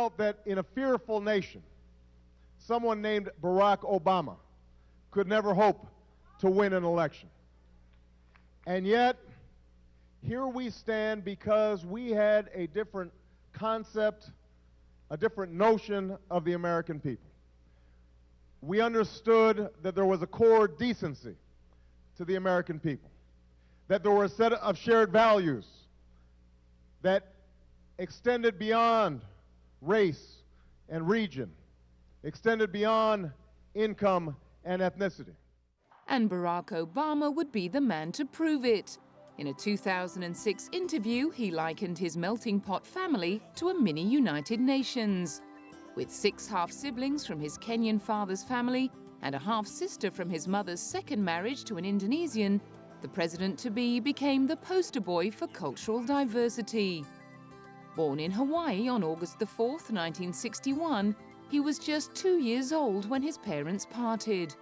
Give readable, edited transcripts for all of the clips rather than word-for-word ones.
felt that in a fearful nation, someone named Barack Obama could never hope to win an election. And yet, here we stand because we had a different concept, a different notion of the American people. We understood that there was a core decency to the American people, that there were a set of shared values that extended beyond race and region, extended beyond income and ethnicity. And Barack Obama would be the man to prove it. In a 2006 interview, he likened his melting pot family to a mini United Nations. With 6 half-siblings from his Kenyan father's family and a half-sister from his mother's second marriage to an Indonesian, the president-to-be became the poster boy for cultural diversity. Born in Hawaii on August 4th, 1961, he was just 2 years old when his parents parted.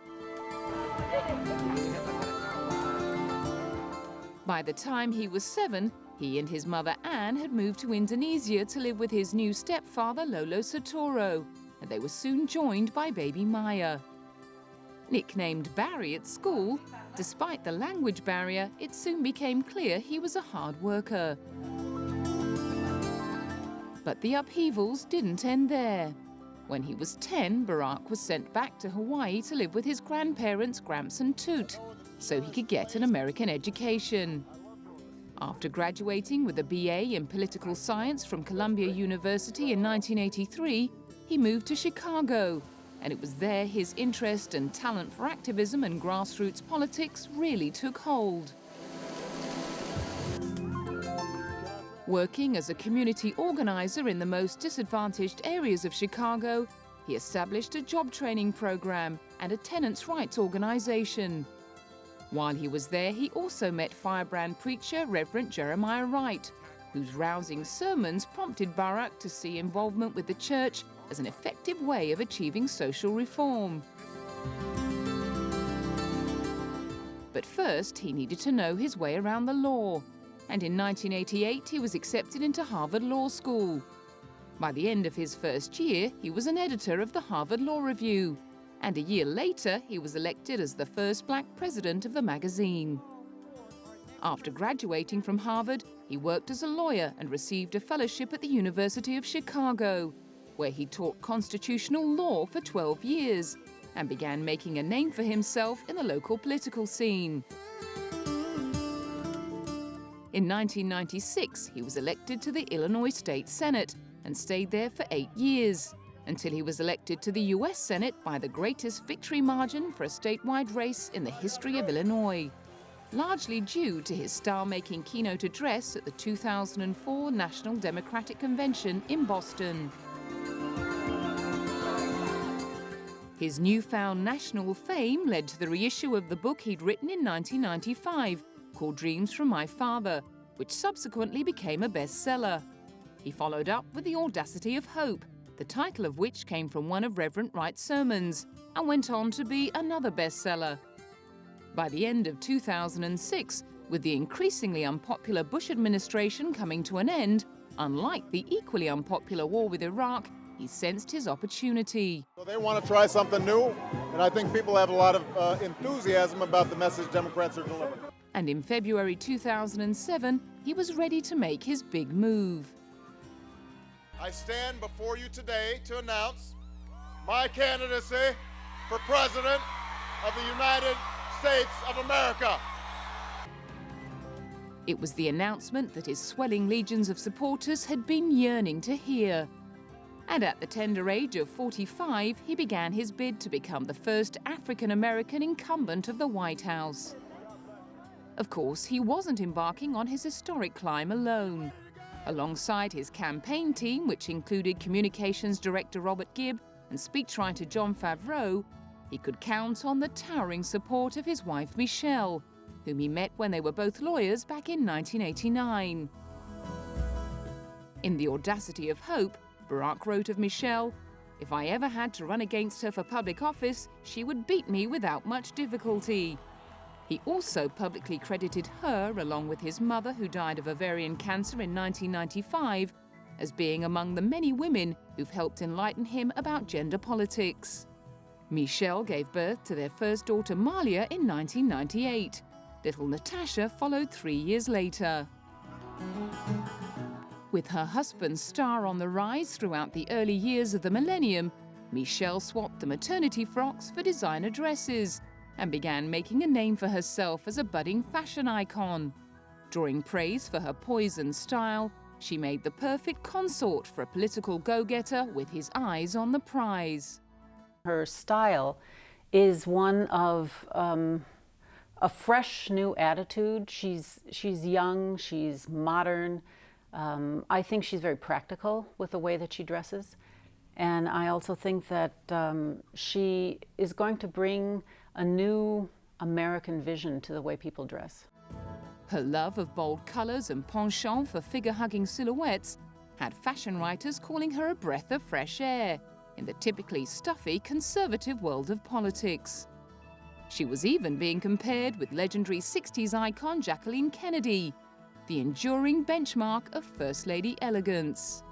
By the time he was 7, he and his mother Anne had moved to Indonesia to live with his new stepfather Lolo Sotoro, and they were soon joined by baby Maya. Nicknamed Barry at school, despite the language barrier, it soon became clear he was a hard worker. But the upheavals didn't end there. When he was 10, Barack was sent back to Hawaii to live with his grandparents Gramps and Toot, so he could get an American education. After graduating with a BA in political science from Columbia University in 1983, he moved to Chicago, and it was there his interest and talent for activism and grassroots politics really took hold. Working as a community organizer in the most disadvantaged areas of Chicago, he established a job training program and a tenants' rights organization. While he was there, he also met firebrand preacher Reverend Jeremiah Wright, whose rousing sermons prompted Barack to see involvement with the church as an effective way of achieving social reform. But first, he needed to know his way around the law, and in 1988 he was accepted into Harvard Law School. By the end of his first year, he was an editor of the Harvard Law Review, and a year later he was elected as the first black president of the magazine. After graduating from Harvard, he worked as a lawyer and received a fellowship at the University of Chicago, where he taught constitutional law for 12 years and began making a name for himself in the local political scene. In 1996, he was elected to the Illinois State Senate and stayed there for 8 years, until he was elected to the U.S. Senate by the greatest victory margin for a statewide race in the history of Illinois, largely due to his star-making keynote address at the 2004 National Democratic Convention in Boston. His newfound national fame led to the reissue of the book he'd written in 1995, called Dreams from My Father, which subsequently became a bestseller. He followed up with The Audacity of Hope, the title of which came from one of Reverend Wright's sermons, and went on to be another bestseller. By the end of 2006, with the increasingly unpopular Bush administration coming to an end, unlike the equally unpopular war with Iraq, he sensed his opportunity. So they want to try something new, and I think people have a lot of enthusiasm about the message Democrats are delivering. And in February 2007, he was ready to make his big move. I stand before you today to announce my candidacy for President of the United States of America. It was the announcement that his swelling legions of supporters had been yearning to hear. And at the tender age of 45, he began his bid to become the first African-American incumbent of the White House. Of course, he wasn't embarking on his historic climb alone. Alongside his campaign team, which included communications director Robert Gibb and speechwriter Jon Favreau, he could count on the towering support of his wife Michelle, whom he met when they were both lawyers back in 1989. In The Audacity of Hope, Barack wrote of Michelle, "If I ever had to run against her for public office, she would beat me without much difficulty." He also publicly credited her, along with his mother, who died of ovarian cancer in 1995, as being among the many women who've helped enlighten him about gender politics. Michelle gave birth to their first daughter Malia in 1998. Little Natasha followed 3 years later. With her husband's star on the rise throughout the early years of the millennium, Michelle swapped the maternity frocks for designer dresses and began making a name for herself as a budding fashion icon. Drawing praise for her poise and style, she made the perfect consort for a political go-getter with his eyes on the prize. Her style is one of a fresh new attitude. She's young, she's modern. I think she's very practical with the way that she dresses. And I also think that she is going to bring a new American vision to the way people dress. Her love of bold colors and penchant for figure-hugging silhouettes had fashion writers calling her a breath of fresh air in the typically stuffy, conservative world of politics. She was even being compared with legendary 60s icon Jacqueline Kennedy, the enduring benchmark of First Lady elegance.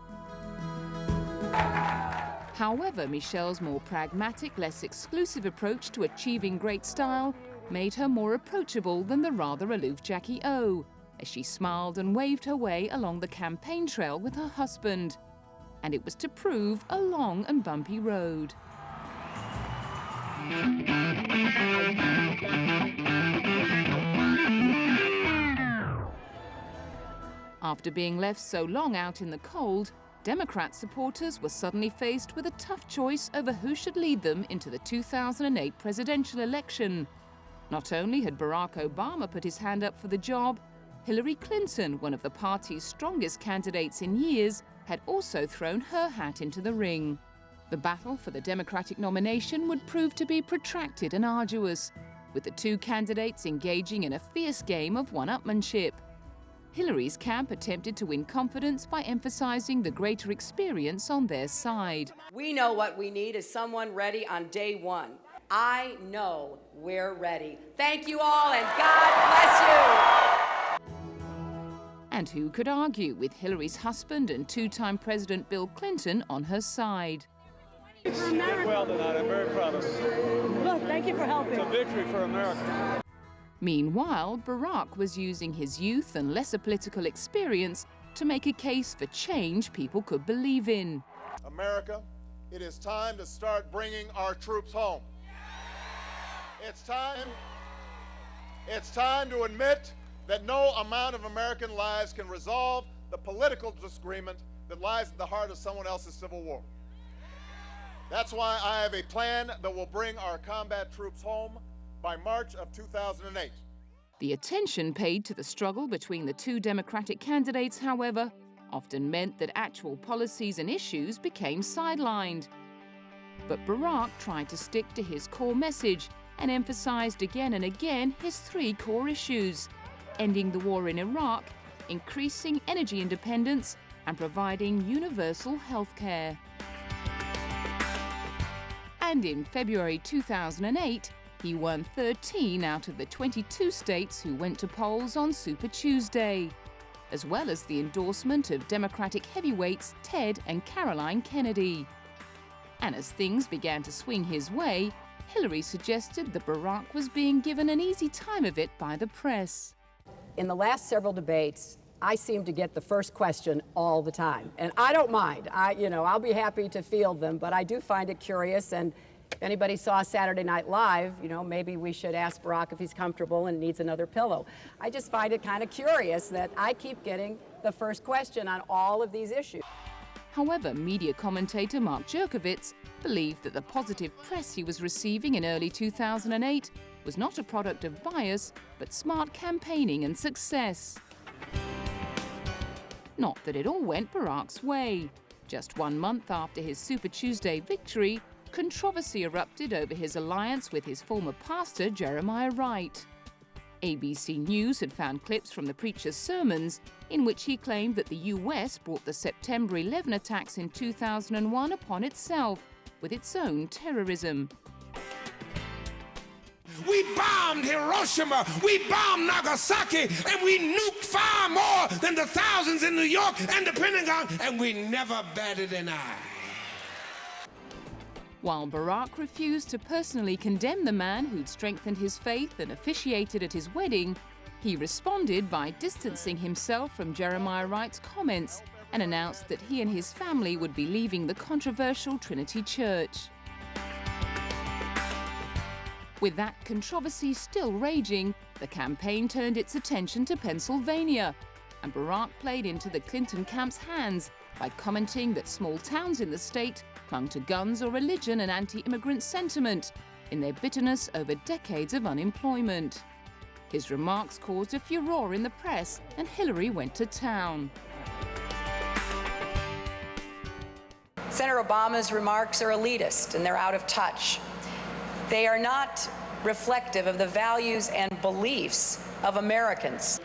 However, Michelle's more pragmatic, less exclusive approach to achieving great style made her more approachable than the rather aloof Jackie O, as she smiled and waved her way along the campaign trail with her husband. And it was to prove a long and bumpy road. After being left so long out in the cold, Democrat supporters were suddenly faced with a tough choice over who should lead them into the 2008 presidential election. Not only had Barack Obama put his hand up for the job, Hillary Clinton, one of the party's strongest candidates in years, had also thrown her hat into the ring. The battle for the Democratic nomination would prove to be protracted and arduous, with the two candidates engaging in a fierce game of one-upmanship. Hillary's camp attempted to win confidence by emphasizing the greater experience on their side. We know what we need is someone ready on day one. I know we're ready. Thank you all, and God bless you. And who could argue with Hillary's husband and two-time President Bill Clinton on her side? You did well tonight. I'm very proud of you. Look, thank you for helping. It's a victory for America. Meanwhile, Barack was using his youth and lesser political experience to make a case for change people could believe in. America, it is time to start bringing our troops home. It's time to admit that no amount of American lives can resolve the political disagreement that lies at the heart of someone else's civil war. That's why I have a plan that will bring our combat troops home by March of 2008. The attention paid to the struggle between the two Democratic candidates, however, often meant that actual policies and issues became sidelined. But Barack tried to stick to his core message and emphasized again and again his three core issues: ending the war in Iraq, increasing energy independence, and providing universal health care. And in February 2008, he won 13 out of the 22 states who went to polls on Super Tuesday, as well as the endorsement of Democratic heavyweights Ted and Caroline Kennedy. And as things began to swing his way, Hillary suggested that Barack was being given an easy time of it by the press. In the last several debates, I seem to get the first question all the time. And I don't mind. I'll be happy to field them, but I do find it curious. And if anybody saw Saturday Night Live, maybe we should ask Barack if he's comfortable and needs another pillow. I just find it kind of curious that I keep getting the first question on all of these issues. However, media commentator Mark Jerkovitz believed that the positive press he was receiving in early 2008 was not a product of bias, but smart campaigning and success. Not that it all went Barack's way. Just 1 month after his Super Tuesday victory, controversy erupted over his alliance with his former pastor, Jeremiah Wright. ABC News had found clips from the preacher's sermons in which he claimed that the US brought the September 11 attacks in 2001 upon itself with its own terrorism. We bombed Hiroshima, we bombed Nagasaki, and we nuked far more than the thousands in New York and the Pentagon, and we never batted an eye. While Barack refused to personally condemn the man who'd strengthened his faith and officiated at his wedding, he responded by distancing himself from Jeremiah Wright's comments and announced that he and his family would be leaving the controversial Trinity Church. With that controversy still raging, the campaign turned its attention to Pennsylvania, and Barack played into the Clinton camp's hands by commenting that small towns in the state clung to guns or religion and anti-immigrant sentiment in their bitterness over decades of unemployment. His remarks caused a furore in the press, and Hillary went to town. Senator Obama's remarks are elitist and they're out of touch. They are not reflective of the values and beliefs of Americans.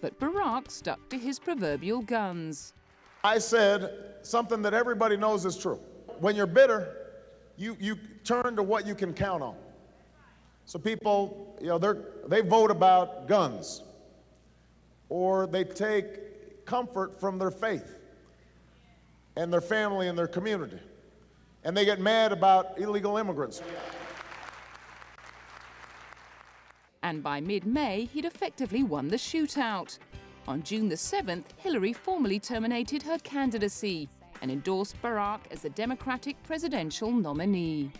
But Barack stuck to his proverbial guns. I said something that everybody knows is true. When you're bitter, you turn to what you can count on. So people, they vote about guns, or they take comfort from their faith and their family and their community, and they get mad about illegal immigrants. And by mid-May, he'd effectively won the shootout. On June the 7th, Hillary formally terminated her candidacy and endorsed Barack as the Democratic presidential nominee.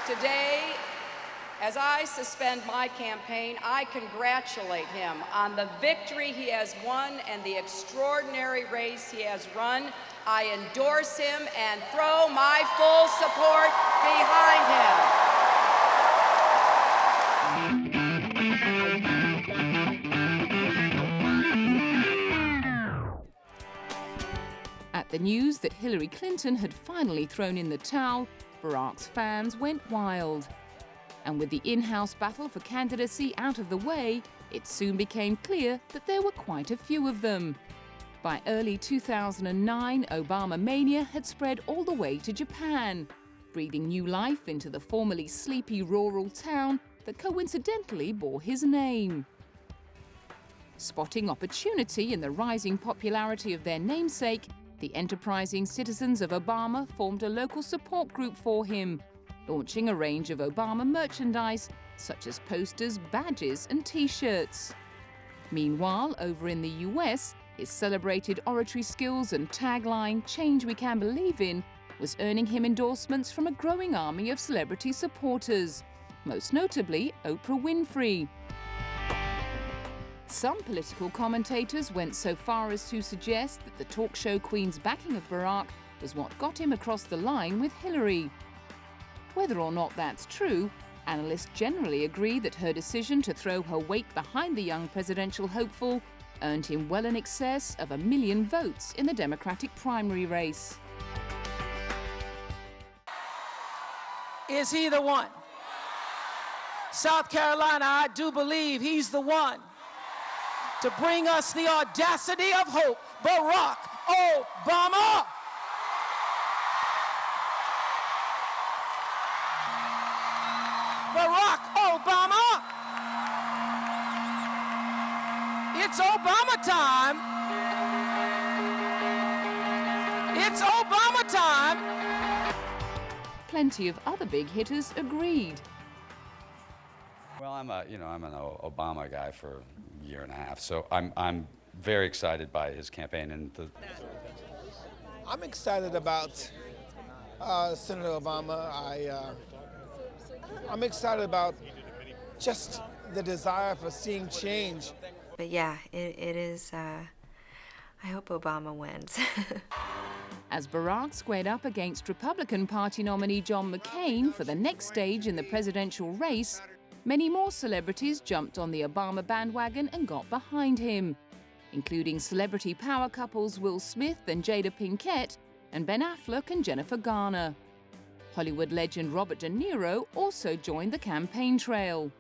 Today, as I suspend my campaign, I congratulate him on the victory he has won and the extraordinary race he has run. I endorse him and throw my full support behind him. At the news that Hillary Clinton had finally thrown in the towel, Barack's fans went wild. And with the in-house battle for candidacy out of the way, it soon became clear that there were quite a few of them. By early 2009, Obama mania had spread all the way to Japan, breathing new life into the formerly sleepy rural town that coincidentally bore his name. Spotting opportunity in the rising popularity of their namesake, the enterprising citizens of Obama formed a local support group for him, launching a range of Obama merchandise such as posters, badges, and T-shirts. Meanwhile, over in the US, his celebrated oratory skills and tagline, "Change we can believe in," was earning him endorsements from a growing army of celebrity supporters, most notably Oprah Winfrey. Some political commentators went so far as to suggest that the talk show queen's backing of Barack was what got him across the line with Hillary. Whether or not that's true, analysts generally agree that her decision to throw her weight behind the young presidential hopeful earned him well in excess of 1 million votes in the Democratic primary race. Is he the one? South Carolina, I do believe he's the one to bring us the audacity of hope. Barack Obama! Barack Obama! It's Obama time! It's Obama time! Plenty of other big hitters agreed. Well, I'm an Obama guy for a year and a half, so I'm very excited by his campaign and I'm excited about Senator Obama. I'm excited about just the desire for seeing change. But yeah, it is. I hope Obama wins. As Barack squared up against Republican Party nominee John McCain for the next stage in the presidential race, many more celebrities jumped on the Obama bandwagon and got behind him, including celebrity power couples Will Smith and Jada Pinkett and Ben Affleck and Jennifer Garner. Hollywood legend Robert De Niro also joined the campaign trail.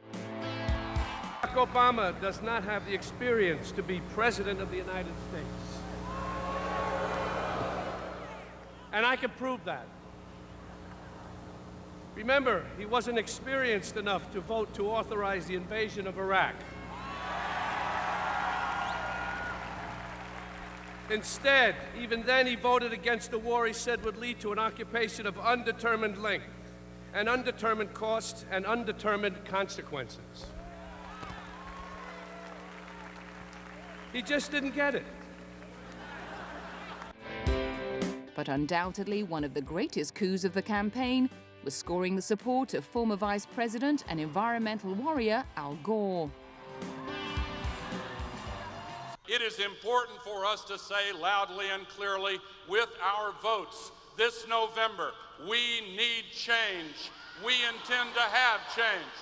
Barack Obama does not have the experience to be President of the United States. And I can prove that. Remember, he wasn't experienced enough to vote to authorize the invasion of Iraq. Instead, even then, he voted against the war he said would lead to an occupation of undetermined length, and undetermined cost, and undetermined consequences. He just didn't get it. But undoubtedly one of the greatest coups of the campaign was scoring the support of former Vice President and environmental warrior Al Gore. It is important for us to say loudly and clearly with our votes this November, we need change. We intend to have change.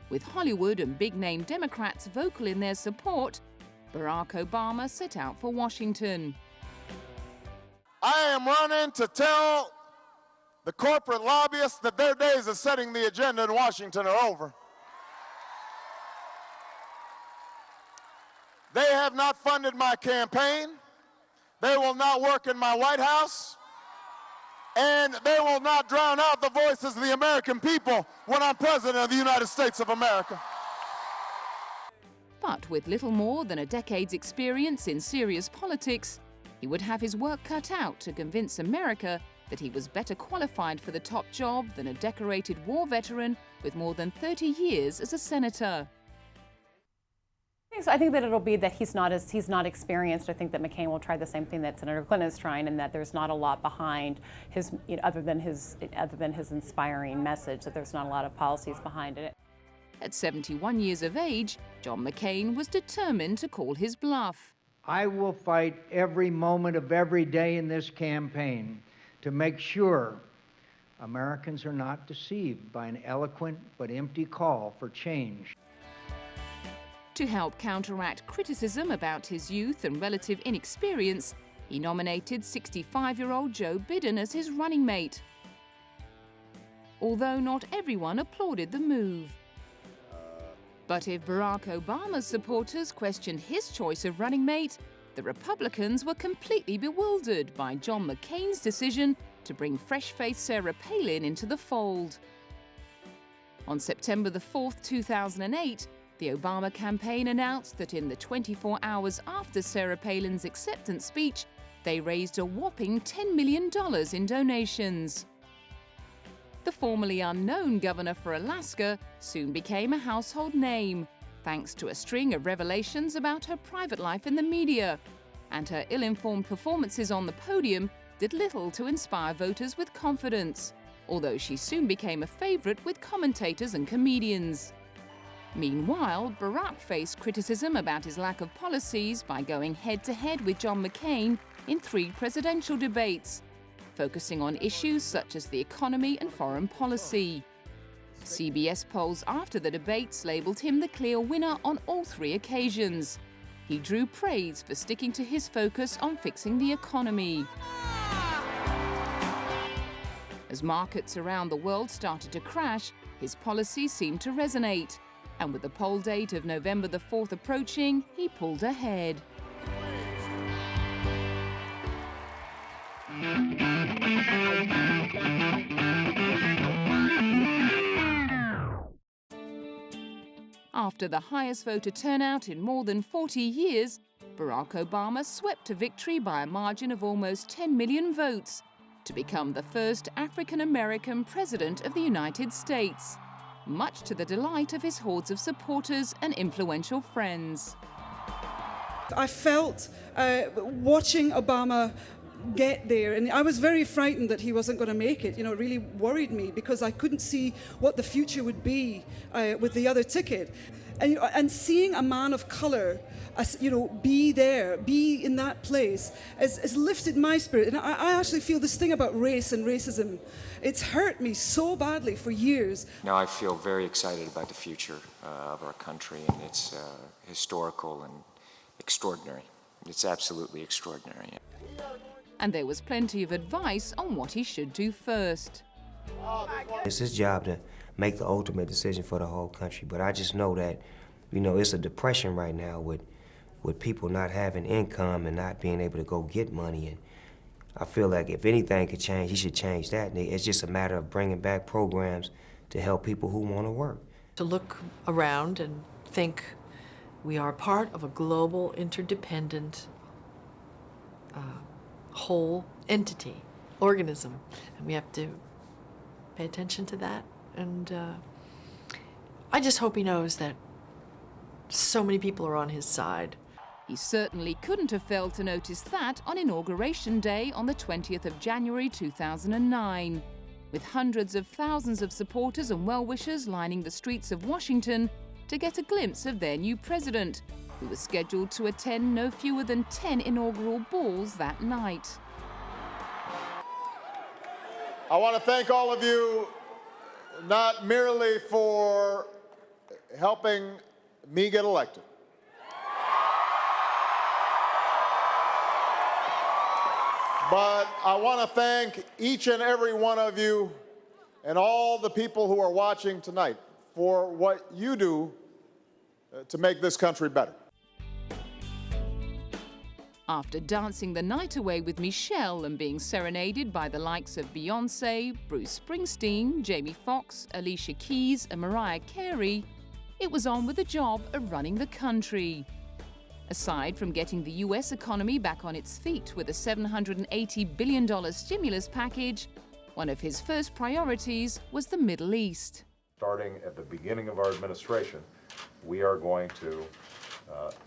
With Hollywood and big-name Democrats vocal in their support, Barack Obama set out for Washington. I am running to tell the corporate lobbyists that their days of setting the agenda in Washington are over. They have not funded my campaign. They will not work in my White House. And they will not drown out the voices of the American people when I'm President of the United States of America. But with little more than a decade's experience in serious politics, he would have his work cut out to convince America that he was better qualified for the top job than a decorated war veteran with more than 30 years as a senator. I think that it'll be that he's not experienced. I think that McCain will try the same thing that Senator Clinton is trying, and that there's not a lot behind his, other than his inspiring message. That there's not a lot of policies behind it. At 71 years of age, John McCain was determined to call his bluff. I will fight every moment of every day in this campaign to make sure Americans are not deceived by an eloquent but empty call for change. To help counteract criticism about his youth and relative inexperience, he nominated 65-year-old Joe Biden as his running mate. Although not everyone applauded the move. But if Barack Obama's supporters questioned his choice of running mate, the Republicans were completely bewildered by John McCain's decision to bring fresh-faced Sarah Palin into the fold. On September the 4th, 2008, the Obama campaign announced that in the 24 hours after Sarah Palin's acceptance speech, they raised a whopping $10 million in donations. The formerly unknown governor for Alaska soon became a household name, thanks to a string of revelations about her private life in the media, and her ill-informed performances on the podium did little to inspire voters with confidence, although she soon became a favorite with commentators and comedians. Meanwhile, Barack faced criticism about his lack of policies by going head-to-head with John McCain in 3 presidential debates, focusing on issues such as the economy and foreign policy. CBS polls after the debates labeled him the clear winner on all 3 occasions. He drew praise for sticking to his focus on fixing the economy. As markets around the world started to crash, his policies seemed to resonate. And with the poll date of November the 4th approaching, he pulled ahead. After the highest voter turnout in more than 40 years, Barack Obama swept to victory by a margin of almost 10 million votes to become the first African-American president of the United States, much to the delight of his hordes of supporters and influential friends. I felt watching Obama get there, and I was very frightened that he wasn't going to make it. It really worried me because I couldn't see what the future would be with the other ticket. And seeing a man of color, be there, be in that place, has lifted my spirit. And I actually feel this thing about race and racism. It's hurt me so badly for years. Now I feel very excited about the future of our country, and it's historical and extraordinary. It's absolutely extraordinary. And there was plenty of advice on what he should do first. It's his job to make the ultimate decision for the whole country. But I just know that, you know, it's a depression right now with people not having income and not being able to go get money. And I feel like if anything could change, he should change that. And it's just a matter of bringing back programs to help people who want to work. To look around and think we are part of a global, interdependent, whole entity, organism, and we have to pay attention to that. And I just hope he knows that so many people are on his side. He certainly couldn't have failed to notice that on Inauguration Day on the 20th of January 2009, with hundreds of thousands of supporters and well-wishers lining the streets of Washington to get a glimpse of their new president, who was scheduled to attend no fewer than 10 inaugural balls that night. I want to thank all of you, not merely for helping me get elected, but I want to thank each and every one of you and all the people who are watching tonight for what you do to make this country better. After dancing the night away with Michelle and being serenaded by the likes of Beyoncé, Bruce Springsteen, Jamie Foxx, Alicia Keys and Mariah Carey, it was on with the job of running the country. Aside from getting the US economy back on its feet with a $780 billion stimulus package, one of his first priorities was the Middle East. Starting at the beginning of our administration, we are going to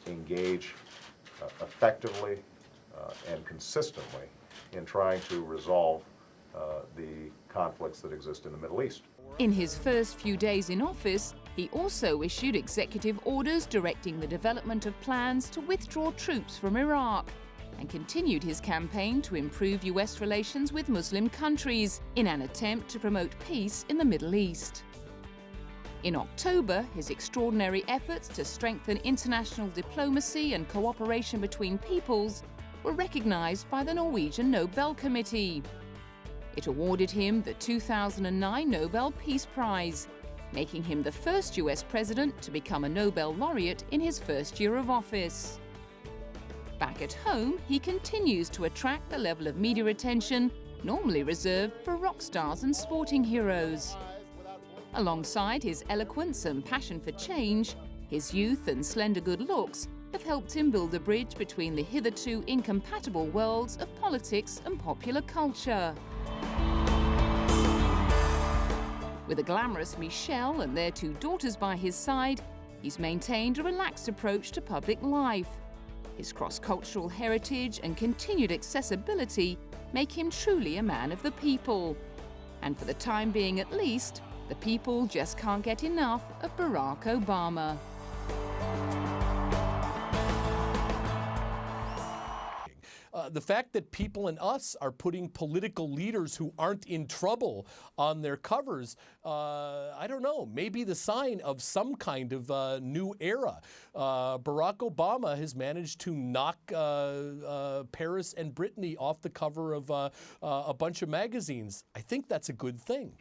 engage effectively and consistently in trying to resolve the conflicts that exist in the Middle East. In his first few days in office, he also issued executive orders directing the development of plans to withdraw troops from Iraq and continued his campaign to improve US relations with Muslim countries in an attempt to promote peace in the Middle East. In October, his extraordinary efforts to strengthen international diplomacy and cooperation between peoples were recognized by the Norwegian Nobel Committee. It awarded him the 2009 Nobel Peace Prize, making him the first US president to become a Nobel laureate in his first year of office. Back at home, he continues to attract the level of media attention normally reserved for rock stars and sporting heroes. Alongside his eloquence and passion for change, his youth and slender good looks have helped him build a bridge between the hitherto incompatible worlds of politics and popular culture. With a glamorous Michelle and their 2 daughters by his side, he's maintained a relaxed approach to public life. His cross-cultural heritage and continued accessibility make him truly a man of the people. And for the time being at least, the people just can't get enough of Barack Obama. The fact that People and Us are putting political leaders who aren't in trouble on their covers, I don't know, maybe the sign of some kind of new era. Barack Obama has managed to knock Paris and Brittany off the cover of a bunch of magazines. I think that's a good thing.